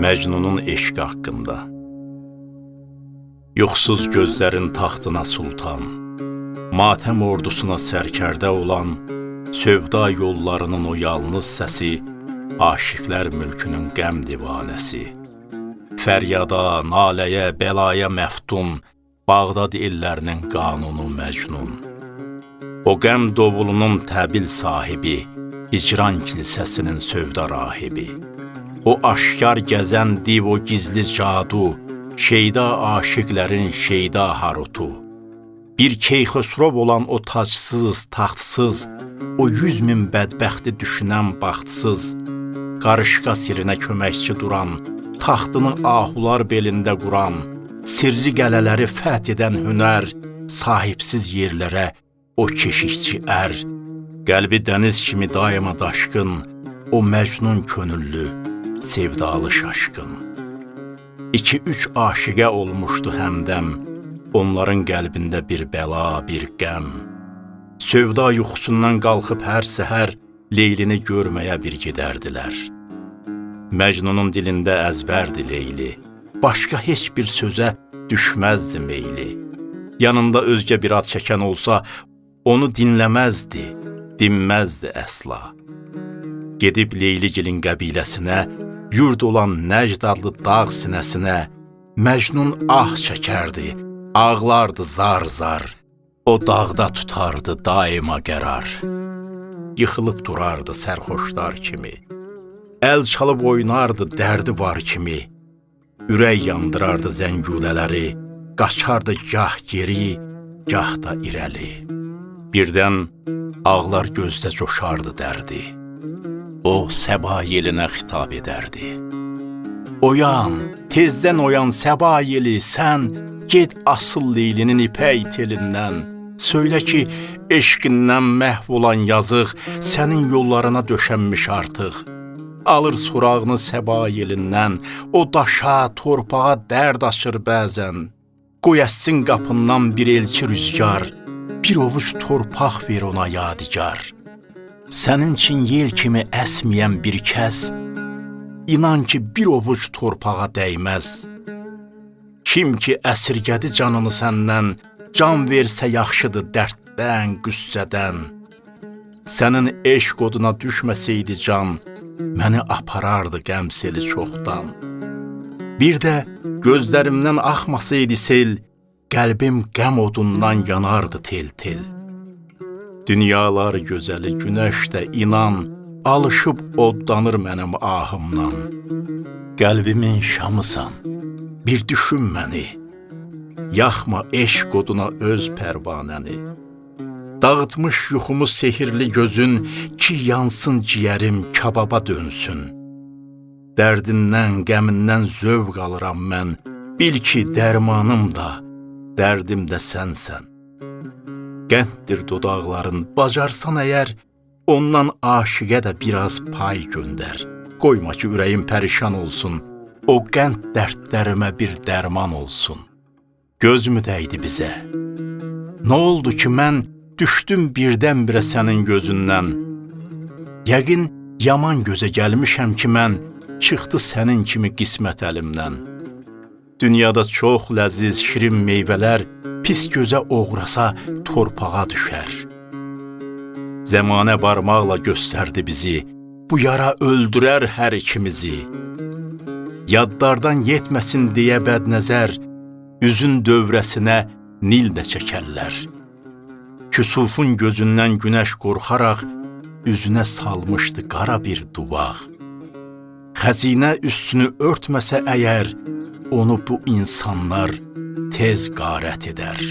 Məcnunun eşqi haqqında. Yuxsuz gözlərin taxtına sultan, matəm ordusuna sərkərdə olan, sövda yollarının o yalnız səsi, aşiqlər mülkünün qəm divanəsi. Fəryada, naləyə, bəlaya məftun, Bağdad illərinin qanunu Məcnun. O qəm dovulunun təbil sahibi, hicran kilsəsinin sövda rahibi. O aşkar gəzən div, o gizli cadu, şeyda aşiqlərin şeyda harutu. Bir Keyxosrov olan o tacsız, taxtsız, o 100.000 bədbəxti düşünən baxtsız, qarışqa sirinə köməkçi duran, taxtını ahular belində quran, sirri qələləri fəth edən hünər, sahibsiz yerlərə o keşikçi ər, qəlbi dəniz kimi daima daşqın, o Məcnun könüllü, sevdalı şaşqın. 2-3 aşiqə olmuşdu həmdəm, onların qəlbində bir bəla, bir qəm. Sövda yuxusundan qalxıb hər səhər Leylini görməyə bir gedərdilər. Məcnunun dilində əzbərdi Leyli, başqa heç bir sözə düşməzdi meyli. Yanında özgə bir ad çəkən olsa, onu dinləməzdi, dinməzdi əsla. Gedib Leyligilin qəbiləsinə, yurd olan Nəcd adlı dağ sinəsinə, Məcnun ah çəkərdi, ağlardı zar zar. O dağda tutardı daima qərar. Yıxılıb durardı sərxoşlar kimi, əl çalıb oynardı dərdi var kimi. Ürək yandırardı zəngulələri, qaçardı gah geri, gah da irəli. Birdən ağlar gözdə coşardı dərdi. O səba yelinə xitab edərdi. Oyan, tezdən oyan səba yeli, sən ged asıl Leylinin ipək telindən. Söylə ki, eşqindən məhv olan yazıq sənin yollarına döşənmiş artıq. Alır sorağını səba yelindən, o daşa, torpağa dərd açır bəzən. Qoyəssin qapından bir elçi rüzgar, bir ovuc torpaq ver ona yadigar. Sənin üçün yel kimi əsməyən bir kəs, inan ki, bir ovuc torpağa dəyməz. Kim ki, əsirgədi canını səndən, can versə yaxşıdır dərddən, qüssədən. Sənin eşq oduna düşməsəydi can, məni aparardı qəmseli çoxdan. Bir də gözlərimdən axmasaydı sel, qəlbim qəm odundan yanardı tel-tel. Dünyalar gözəli günəş də inan, alışıb oddanır mənim ahımdan. Qəlbimin şamısan, bir düşün məni, yaxma eşq oduna öz pərvanəni. Dağıtmış yuxumu sehirli gözün, ki yansın ciyərim, kababa dönsün. Dərdindən, qəmindən zövq alıram mən, bil ki, dərmanım da, dərdim də sənsən. Qənddir dodaqların, bacarsan əgər, ondan aşiqə də biraz pay göndər. Qoyma ki, ürəyim pərişan olsun, o qənd dərdlərimə bir dərman olsun. Göz mü dəydi bizə? Nə oldu ki, mən düşdüm birdən-birə sənin gözündən. Yəqin yaman gözə gəlmişəm ki, mən çıxdı sənin kimi qismət əlimdən. Dünyada çox ləziz, şirin meyvələr pis gözə oğrasa torpağa düşər. Zəmanə barmaqla göstərdi bizi, bu yara öldürər hər ikimizi. Yaddardan yetməsin deyə bədnəzər, üzün dövrəsinə nil də çəkərlər. Küsufun gözündən günəş qorxaraq, üzünə salmışdı qara bir duvaq. Xəzinə üstünü örtməsə əgər, onu bu insanlar tez qarət edər.